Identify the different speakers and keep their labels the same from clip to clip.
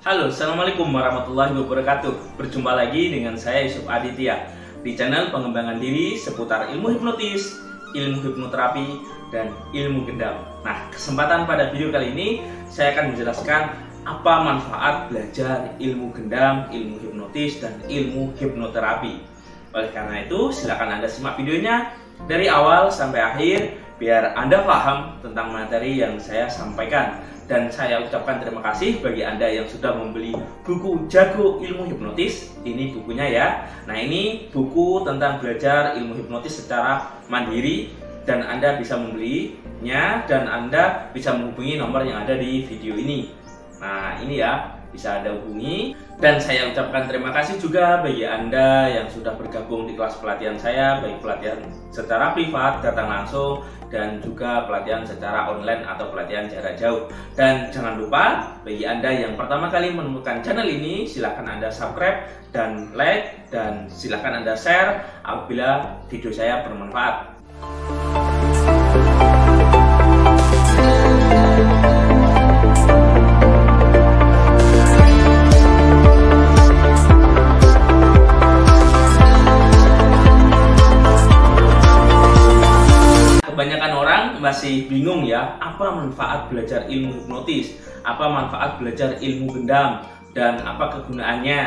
Speaker 1: Halo, Assalamualaikum warahmatullahi wabarakatuh. Berjumpa lagi dengan saya Yusuf Aditya di channel pengembangan diri seputar ilmu hipnotis, ilmu hipnoterapi, dan ilmu gendam. Nah, kesempatan pada video kali ini saya akan menjelaskan apa manfaat belajar ilmu gendam, ilmu hipnotis, dan ilmu hipnoterapi. Oleh karena itu, silakan Anda simak videonya dari awal sampai akhir biar Anda paham tentang materi yang saya sampaikan. Dan saya ucapkan terima kasih bagi Anda yang sudah membeli buku Jago Ilmu Hipnotis. Ini bukunya ya. Nah, ini buku tentang belajar ilmu hipnotis secara mandiri, dan Anda bisa membelinya dan Anda bisa menghubungi nomor yang ada di video ini. Nah, ini ya, bisa Anda hubungi. Dan saya ucapkan terima kasih juga bagi Anda yang sudah bergabung di kelas pelatihan saya, baik pelatihan secara privat, datang langsung, dan juga pelatihan secara online atau pelatihan jarak jauh. Dan jangan lupa, bagi Anda yang pertama kali menemukan channel ini, silahkan Anda subscribe dan like, dan silahkan Anda share apabila video saya bermanfaat. Kebanyakan orang masih bingung ya, apa manfaat belajar ilmu hipnotis, apa manfaat belajar ilmu gendam, dan apa kegunaannya.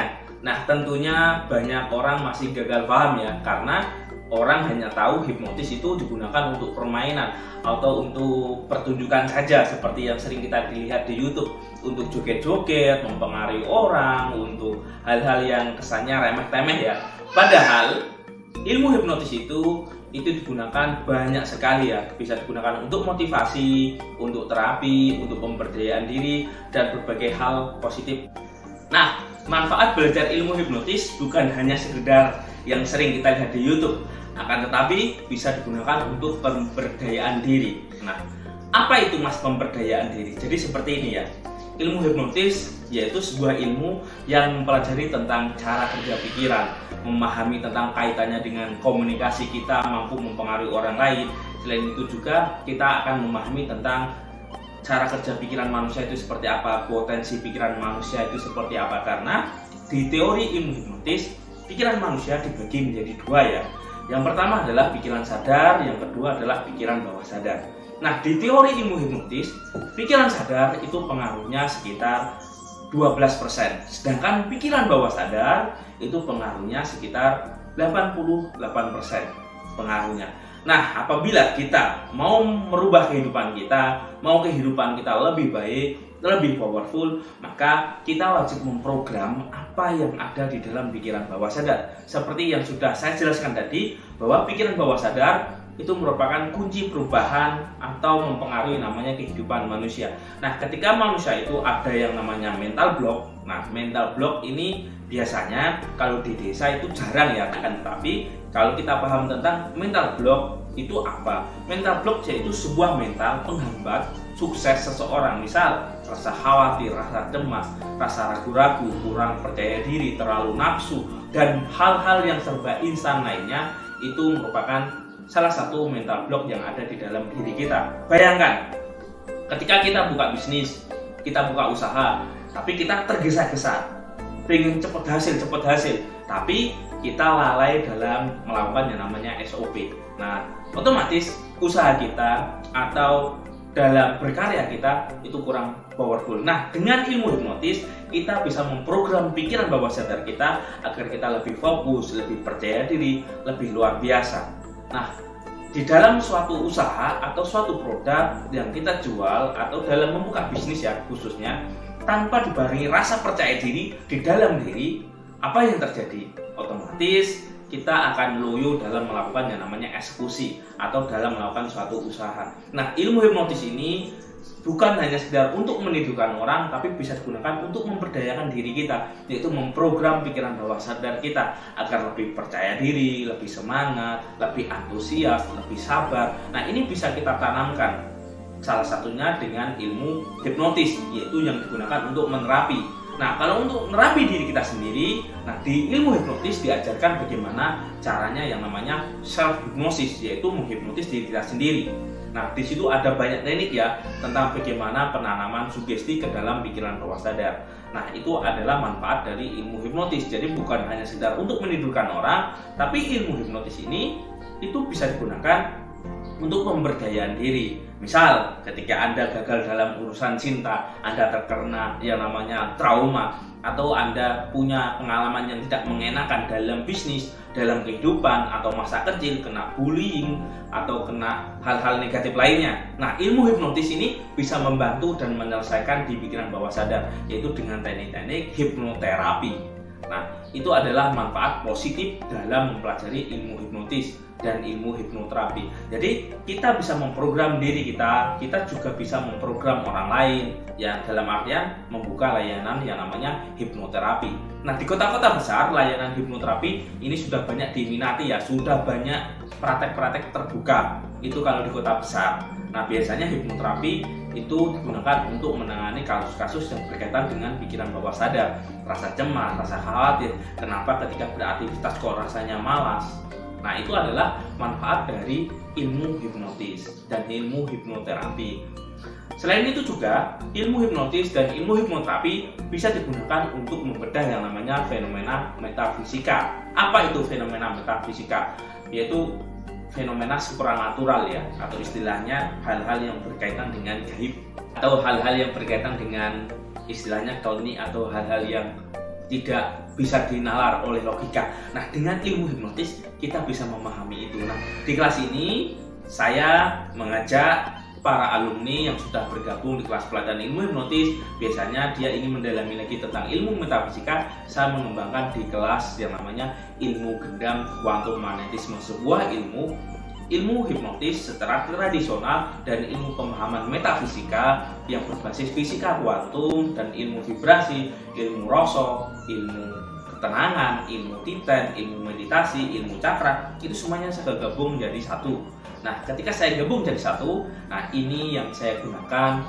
Speaker 1: Nah, tentunya banyak orang masih gagal paham ya, karena orang hanya tahu hipnotis itu digunakan untuk permainan atau untuk pertunjukan saja, seperti yang sering kita lihat di YouTube, untuk joget-joget, mempengaruhi orang, untuk hal-hal yang kesannya remeh-temeh ya. Padahal ilmu hipnotis itu digunakan banyak sekali ya, bisa digunakan untuk motivasi, untuk terapi, untuk pemberdayaan diri, dan berbagai hal positif. Nah, manfaat belajar ilmu hipnotis bukan hanya sekedar yang sering kita lihat di YouTube, akan tetapi bisa digunakan untuk pemberdayaan diri. Nah, apa itu mas pemberdayaan diri? Jadi seperti ini ya, ilmu hipnotis yaitu sebuah ilmu yang mempelajari tentang cara kerja pikiran, memahami tentang kaitannya dengan komunikasi kita, mampu mempengaruhi orang lain. Selain itu juga kita akan memahami tentang cara kerja pikiran manusia itu seperti apa, potensi pikiran manusia itu seperti apa. Karena di teori ilmu hipnotis, pikiran manusia dibagi menjadi dua ya. Yang pertama adalah pikiran sadar, yang kedua adalah pikiran bawah sadar. Nah, di teori ilmu hipnotis, pikiran sadar itu pengaruhnya sekitar 12%, sedangkan pikiran bawah sadar itu pengaruhnya sekitar 88% pengaruhnya. Nah, apabila kita mau merubah kehidupan kita, mau kehidupan kita lebih baik, lebih powerful, maka kita wajib memprogram apa yang ada di dalam pikiran bawah sadar. Seperti yang sudah saya jelaskan tadi, bahwa pikiran bawah sadar itu merupakan kunci perubahan atau mempengaruhi namanya kehidupan manusia. Nah, ketika manusia itu ada yang namanya mental block. Nah, mental block ini biasanya kalau di desa itu jarang ya, kan? Tapi kalau kita paham tentang mental block itu apa? Mental block yaitu sebuah mental penghambat sukses seseorang. Misal rasa khawatir, rasa cemas, rasa ragu-ragu, kurang percaya diri, terlalu nafsu, dan hal-hal yang serba instan lainnya, itu merupakan salah satu mental block yang ada di dalam diri kita. Bayangkan, ketika kita buka bisnis, kita buka usaha, tapi kita tergesa-gesa, pengen cepet hasil, tapi kita lalai dalam melakukan yang namanya SOP. Nah, otomatis usaha kita atau dalam berkarya kita itu kurang powerful. Nah, dengan ilmu hipnotis, kita bisa memprogram pikiran bawah sadar kita agar kita lebih fokus, lebih percaya diri, lebih luar biasa. Nah, di dalam suatu usaha atau suatu produk yang kita jual atau dalam membuka bisnis ya khususnya, tanpa dibarengi rasa percaya diri di dalam diri, apa yang terjadi? Otomatis kita akan loyo dalam melakukan yang namanya eksekusi atau dalam melakukan suatu usaha. Nah, ilmu hipnotis ini bukan hanya sekedar untuk menidurkan orang, tapi bisa digunakan untuk memberdayakan diri kita, yaitu memprogram pikiran bawah sadar kita agar lebih percaya diri, lebih semangat, lebih antusias, lebih sabar. Nah, ini bisa kita tanamkan salah satunya dengan ilmu hipnotis, yaitu yang digunakan untuk menerapi. Nah, kalau untuk menerapi diri kita sendiri, nah di ilmu hipnotis diajarkan bagaimana caranya yang namanya self hipnosis, yaitu menghipnotis diri kita sendiri. Nah, di situ ada banyak teknik ya tentang bagaimana penanaman sugesti ke dalam pikiran bawah sadar. Nah, itu adalah manfaat dari ilmu hipnotis. Jadi bukan hanya sekedar untuk menidurkan orang, tapi ilmu hipnotis ini itu bisa digunakan untuk pemberdayaan diri. Misal, ketika Anda gagal dalam urusan cinta, Anda terkena yang namanya trauma, atau Anda punya pengalaman yang tidak mengenakan dalam bisnis, dalam kehidupan, atau masa kecil, kena bullying, atau kena hal-hal negatif lainnya. Nah, ilmu hipnotis ini bisa membantu dan menyelesaikan di pikiran bawah sadar, yaitu dengan teknik-teknik hipnoterapi. Nah, itu adalah manfaat positif dalam mempelajari ilmu hipnotis dan ilmu hipnoterapi. Jadi kita bisa memprogram diri kita juga bisa memprogram orang lain, yang dalam artian membuka layanan yang namanya hipnoterapi. Nah, di kota-kota besar layanan hipnoterapi ini sudah banyak diminati ya, sudah banyak praktek-praktek terbuka. Itu kalau di kota besar. Nah, biasanya hipnoterapi itu digunakan untuk menangani kasus-kasus yang berkaitan dengan pikiran bawah sadar, rasa cemas, rasa khawatir, kenapa ketika beraktivitas kok rasanya malas. Nah, itu adalah manfaat dari ilmu hipnotis dan ilmu hipnoterapi. Selain itu juga, ilmu hipnotis dan ilmu hipnoterapi bisa digunakan untuk membedah yang namanya fenomena metafisika. Apa itu fenomena metafisika? Yaitu fenomena supranatural ya, atau istilahnya hal-hal yang berkaitan dengan gaib, atau hal-hal yang berkaitan dengan istilahnya kauni, atau hal-hal yang tidak bisa dinalar oleh logika. Nah, dengan ilmu hipnotis kita bisa memahami itu. Nah, di kelas ini saya mengajak para alumni yang sudah bergabung di kelas pelatihan ilmu hipnotis. Biasanya dia ingin mendalami lagi tentang ilmu metafisika. Saya mengembangkan di kelas yang namanya ilmu gendam kuantum magnetisme, sebuah ilmu hipnotis secara tradisional dan ilmu pemahaman metafisika yang berbasis fisika kuantum dan ilmu vibrasi, ilmu rasa, ilmu ketenangan, ilmu titen, ilmu meditasi, ilmu cakra. Itu semuanya saya gabung menjadi satu. Nah, ketika saya gabung jadi satu, nah ini yang saya gunakan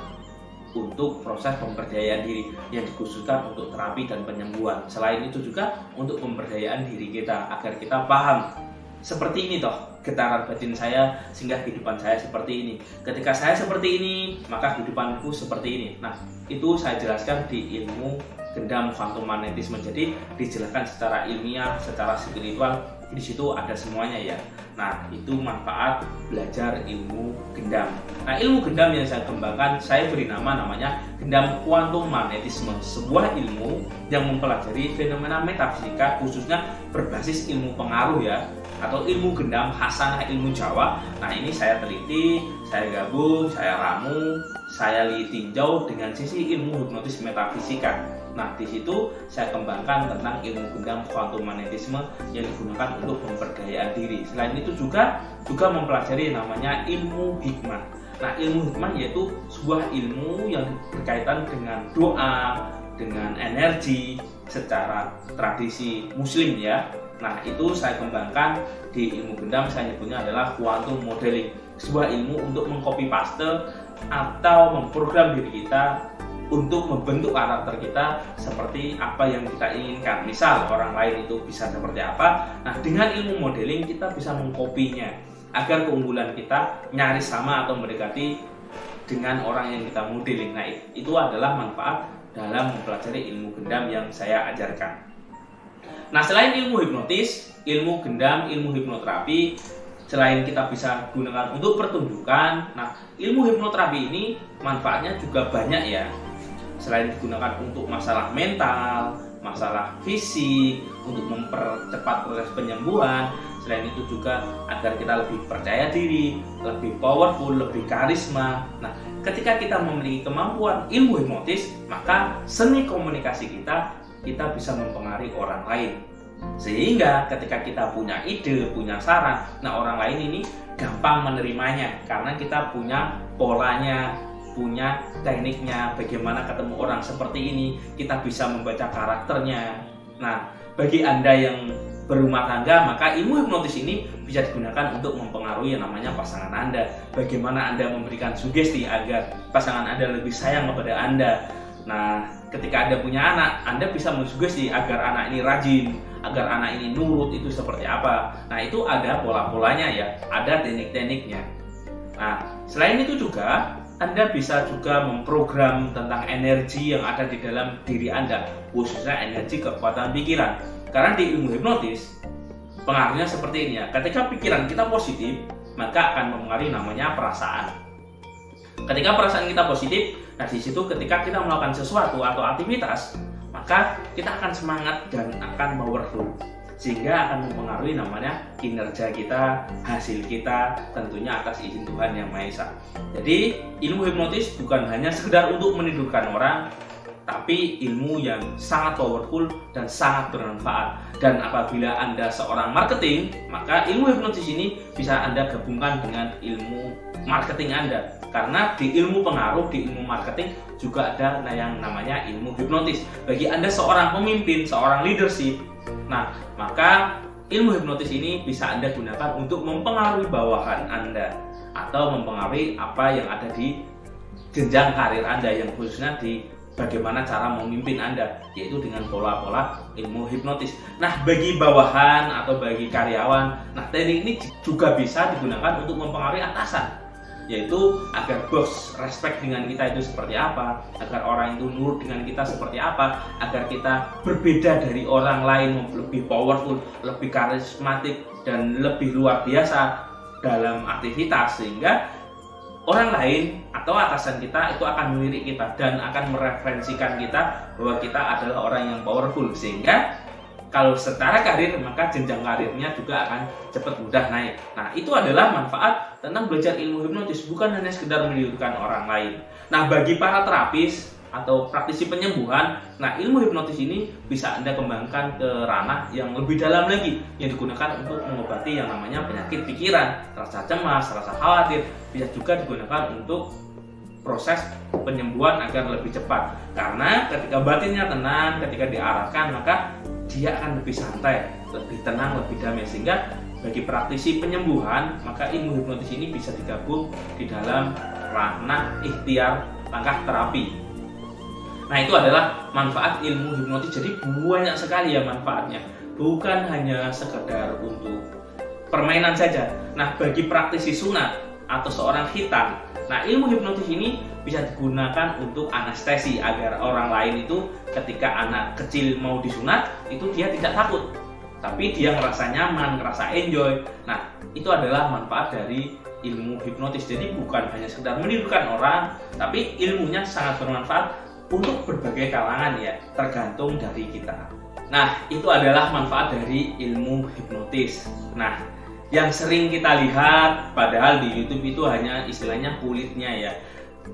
Speaker 1: untuk proses pemberdayaan diri yang dikhususkan untuk terapi dan penyembuhan. Selain itu juga untuk pemberdayaan diri kita agar kita paham seperti ini toh getaran batin saya sehingga kehidupan saya seperti ini. Ketika saya seperti ini, maka kehidupanku seperti ini. Nah, itu saya jelaskan di ilmu gendam kuantum magnetisme. Jadi dijelaskan secara ilmiah, secara spiritual. Di situ ada semuanya ya. Nah, itu manfaat belajar ilmu gendam. Nah, ilmu gendam yang saya kembangkan, saya beri namanya gendam kuantum magnetisme, sebuah ilmu yang mempelajari fenomena metafisika khususnya berbasis ilmu pengaruh ya, atau ilmu gendam hasanah ilmu Jawa. Nah, ini saya teliti, saya gabung, saya ramu, saya tinjau dengan sisi ilmu hipnotis metafisika. Nah, di situ saya kembangkan tentang ilmu gendam kuantum magnetisme yang digunakan untuk pemberdayaan diri. Selain itu juga mempelajari namanya ilmu hikmah. Nah, ilmu hikmah yaitu sebuah ilmu yang berkaitan dengan doa, dengan energi secara tradisi muslim ya. Nah, itu saya kembangkan di ilmu gendam, saya nyebutnya adalah quantum modeling. Sebuah ilmu untuk mengcopy paste atau memprogram diri kita untuk membentuk karakter kita seperti apa yang kita inginkan. Misal orang lain itu bisa seperti apa, nah dengan ilmu modeling kita bisa mengkopinya agar keunggulan kita nyaris sama atau mendekati dengan orang yang kita modeling. Nah, itu adalah manfaat dalam mempelajari ilmu gendam yang saya ajarkan. Nah, selain ilmu hipnotis, ilmu gendam, ilmu hipnoterapi, selain kita bisa gunakan untuk pertunjukan, nah ilmu hipnoterapi ini manfaatnya juga banyak ya. Selain digunakan untuk masalah mental, masalah fisik, untuk mempercepat proses penyembuhan, selain itu juga agar kita lebih percaya diri, lebih powerful, lebih karisma. Nah, ketika kita memiliki kemampuan ilmu hipnotis, maka seni komunikasi kita bisa mempengaruhi orang lain. Sehingga ketika kita punya ide, punya saran, nah orang lain ini gampang menerimanya karena kita punya polanya, punya tekniknya, bagaimana ketemu orang seperti ini, kita bisa membaca karakternya. Nah, bagi Anda yang berumah tangga, maka ilmu hipnotis ini bisa digunakan untuk mempengaruhi yang namanya pasangan Anda. Bagaimana Anda memberikan sugesti agar pasangan Anda lebih sayang kepada Anda. Nah, ketika Anda punya anak, Anda bisa mensugesti agar anak ini rajin, agar anak ini nurut, itu seperti apa. Nah, itu ada pola-polanya ya, ada teknik-tekniknya. Nah, selain itu juga Anda bisa juga memprogram tentang energi yang ada di dalam diri Anda, khususnya energi kekuatan pikiran. Karena di ilmu hipnotis, pengaruhnya seperti ini ya. Ketika pikiran kita positif, maka akan mempengaruhi namanya perasaan. Ketika perasaan kita positif, nah di situ ketika kita melakukan sesuatu atau aktivitas, maka kita akan semangat dan akan powerful, sehingga akan mempengaruhi namanya kinerja kita, hasil kita, tentunya atas izin Tuhan Yang Maha Esa. Jadi ilmu hipnotis bukan hanya sekedar untuk menidurkan orang, tapi ilmu yang sangat powerful dan sangat bermanfaat. Dan apabila Anda seorang marketing, maka ilmu hipnotis ini bisa Anda gabungkan dengan ilmu marketing Anda. Karena di ilmu pengaruh, di ilmu marketing juga ada yang namanya ilmu hipnotis. Bagi Anda seorang pemimpin, seorang leadership, nah maka ilmu hipnotis ini bisa Anda gunakan untuk mempengaruhi bawahan Anda atau mempengaruhi apa yang ada di jenjang karir Anda, yang khususnya di bagaimana cara memimpin Anda, yaitu dengan pola-pola ilmu hipnotis. Nah, bagi bawahan atau bagi karyawan, nah teknik ini juga bisa digunakan untuk mempengaruhi atasan, yaitu agar bos respect dengan kita itu seperti apa, agar orang itu nurut dengan kita seperti apa, agar kita berbeda dari orang lain, lebih powerful, lebih karismatik, dan lebih luar biasa dalam aktivitas, sehingga orang lain atau atasan kita itu akan melirik kita dan akan mereferensikan kita bahwa kita adalah orang yang powerful, sehingga kalau secara karir maka jenjang karirnya juga akan cepat mudah naik. Nah, itu adalah manfaat tentang belajar ilmu hipnotis, bukan hanya sekedar menidurkan orang lain. Nah, bagi para terapis atau praktisi penyembuhan, nah ilmu hipnotis ini bisa Anda kembangkan ke ranah yang lebih dalam lagi, yang digunakan untuk mengobati yang namanya penyakit pikiran, rasa cemas, rasa khawatir. Bisa juga digunakan untuk proses penyembuhan agar lebih cepat. Karena ketika batinnya tenang, ketika diarahkan, maka dia akan lebih santai, lebih tenang, lebih damai. Sehingga bagi praktisi penyembuhan, maka ilmu hipnotis ini bisa digabung di dalam ranah ikhtiar langkah terapi. Nah, itu adalah manfaat ilmu hipnotis. Jadi banyak sekali ya manfaatnya, bukan hanya sekedar untuk permainan saja. Nah, bagi praktisi sunat atau seorang khitan, nah ilmu hipnotis ini bisa digunakan untuk anestesi, agar orang lain itu ketika anak kecil mau disunat itu dia tidak takut, tapi dia ngerasa nyaman, ngerasa enjoy. Nah, itu adalah manfaat dari ilmu hipnotis. Jadi bukan hanya sekedar menidurkan orang, tapi ilmunya sangat bermanfaat untuk berbagai kalangan ya, tergantung dari kita. Nah, itu adalah manfaat dari ilmu hipnotis. Nah, yang sering kita lihat padahal di YouTube itu hanya istilahnya kulitnya ya.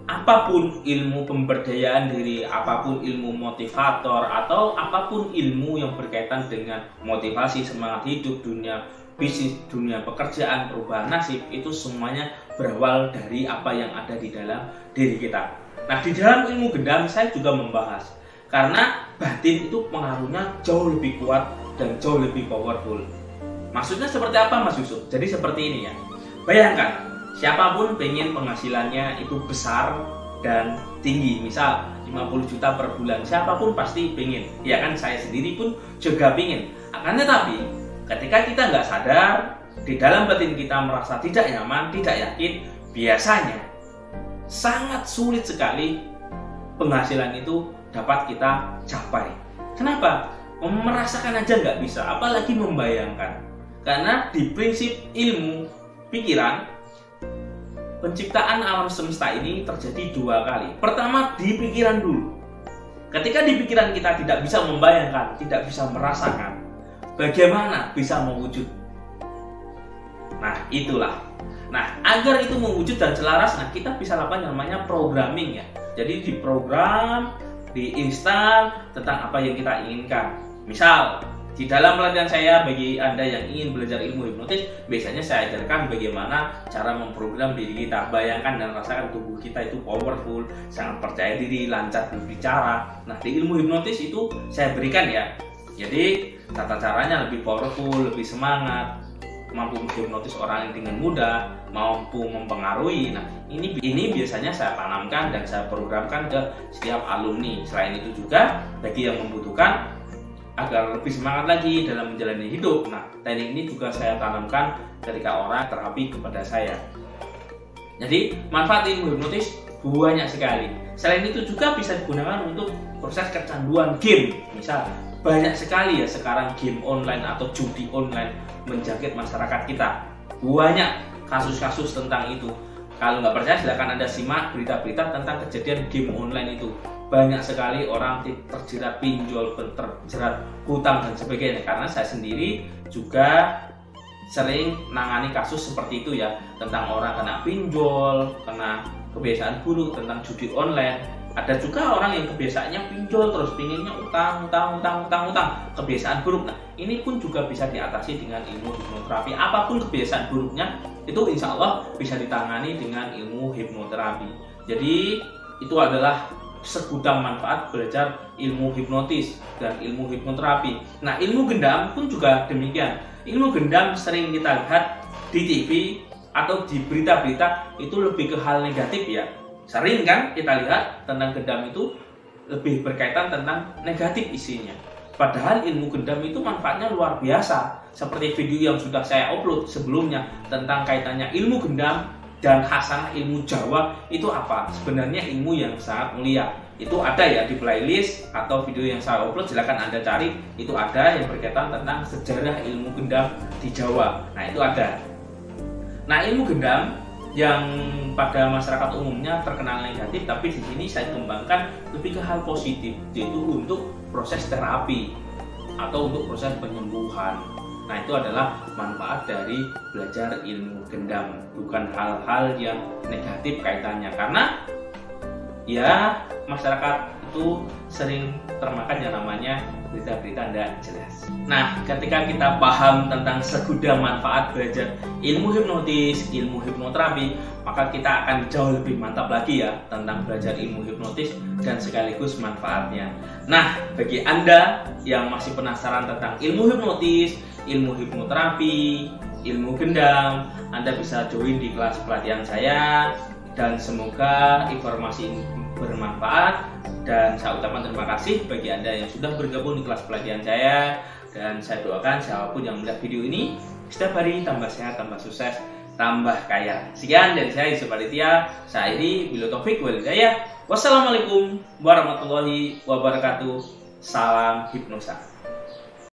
Speaker 1: Apapun ilmu pemberdayaan diri, apapun ilmu motivator, atau apapun ilmu yang berkaitan dengan motivasi, semangat hidup, dunia bisnis, dunia pekerjaan, perubahan nasib, itu semuanya berawal dari apa yang ada di dalam diri kita. Nah, di dalam ilmu gendam saya juga membahas, karena batin itu pengaruhnya jauh lebih kuat dan jauh lebih powerful. Maksudnya seperti apa, Mas Yusuf? Jadi seperti ini ya. Bayangkan, siapapun pengen penghasilannya itu besar dan tinggi, misal 50 juta per bulan, siapapun pasti pengen. Ya kan, saya sendiri pun juga pengen. Akan tetapi, ketika kita nggak sadar, di dalam batin kita merasa tidak nyaman, tidak yakin, biasanya sangat sulit sekali penghasilan itu dapat kita capai. Kenapa? Merasakan aja nggak bisa, apalagi membayangkan. Karena di prinsip ilmu pikiran, penciptaan alam semesta ini terjadi dua kali. Pertama, di pikiran dulu. Ketika di pikiran kita tidak bisa membayangkan, tidak bisa merasakan, bagaimana bisa mewujud? Nah, itulah. Nah, agar itu mewujud dan selaras, nah kita bisa lakukan yang namanya programming ya. Jadi diprogram, diinstal tentang apa yang kita inginkan. Misal, di dalam pelatihan saya bagi Anda yang ingin belajar ilmu hipnotis, biasanya saya ajarkan bagaimana cara memprogram diri kita. Bayangkan dan rasakan tubuh kita itu powerful, sangat percaya diri, lancar berbicara. Nah, di ilmu hipnotis itu saya berikan ya. Jadi, tata caranya lebih powerful, lebih semangat, mampu menghipnotis orang dengan mudah, mampu mempengaruhi. Nah, ini biasanya saya tanamkan dan saya programkan ke setiap alumni. Selain itu juga bagi yang membutuhkan agar lebih semangat lagi dalam menjalani hidup. Nah, teknik ini juga saya tanamkan ketika orang terapi kepada saya. Jadi manfaat ilmu hipnotis banyak sekali. Selain itu juga bisa digunakan untuk proses kecanduan game. Misal banyak sekali ya sekarang game online atau judi online menjangkit masyarakat kita. Banyak kasus-kasus tentang itu. Kalau nggak percaya silahkan Anda simak berita-berita tentang kejadian game online itu. Banyak sekali orang terjerat pinjol, terjerat hutang dan sebagainya. Karena saya sendiri juga sering nangani kasus seperti itu ya, tentang orang kena pinjol, kena kebiasaan buruk, tentang judi online. Ada juga orang yang kebiasaannya pinjol terus, pinginnya utang, kebiasaan buruk. Nah, ini pun juga bisa diatasi dengan ilmu hipnoterapi. Apapun kebiasaan buruknya, itu insya Allah bisa ditangani dengan ilmu hipnoterapi. Jadi itu adalah segudang manfaat belajar ilmu hipnotis dan ilmu hipnoterapi. Nah, ilmu gendam pun juga demikian. Ilmu gendam sering kita lihat di TV atau di berita-berita itu lebih ke hal negatif ya. Sering kan kita lihat tentang gendam itu lebih berkaitan tentang negatif isinya. Padahal ilmu gendam itu manfaatnya luar biasa. Seperti video yang sudah saya upload sebelumnya tentang kaitannya ilmu gendam dan hasanah ilmu Jawa itu apa? Sebenarnya ilmu yang sangat mulia. Itu ada ya di playlist atau video yang saya upload, silahkan Anda cari. Itu ada yang berkaitan tentang sejarah ilmu gendam di Jawa. Nah, itu ada. Nah, ilmu gendam yang pada masyarakat umumnya terkenal negatif, tapi di sini saya kembangkan lebih ke hal positif, yaitu untuk proses terapi atau untuk proses penyembuhan. Nah, itu adalah manfaat dari belajar ilmu gendam, bukan hal-hal yang negatif kaitannya. Karena ya masyarakat itu sering termakan yang namanya berita-berita tidak jelas. Nah, ketika kita paham tentang segudang manfaat belajar ilmu hipnotis, ilmu hipnoterapi, maka kita akan jauh lebih mantap lagi ya tentang belajar ilmu hipnotis dan sekaligus manfaatnya. Nah, bagi Anda yang masih penasaran tentang ilmu hipnotis, ilmu hipnoterapi, ilmu gendam, Anda bisa join di kelas pelatihan saya. Dan semoga informasi ini bermanfaat, dan saya ucapkan terima kasih bagi Anda yang sudah bergabung di kelas pelatihan saya, dan saya doakan siapapun yang melihat video ini setiap hari tambah sehat, tambah sukses, tambah kaya. Sekian dari saya Yusuf Aditya, saya ini Bilu Taufik Walidaya. Wassalamualaikum warahmatullahi wabarakatuh. Salam hipnosa.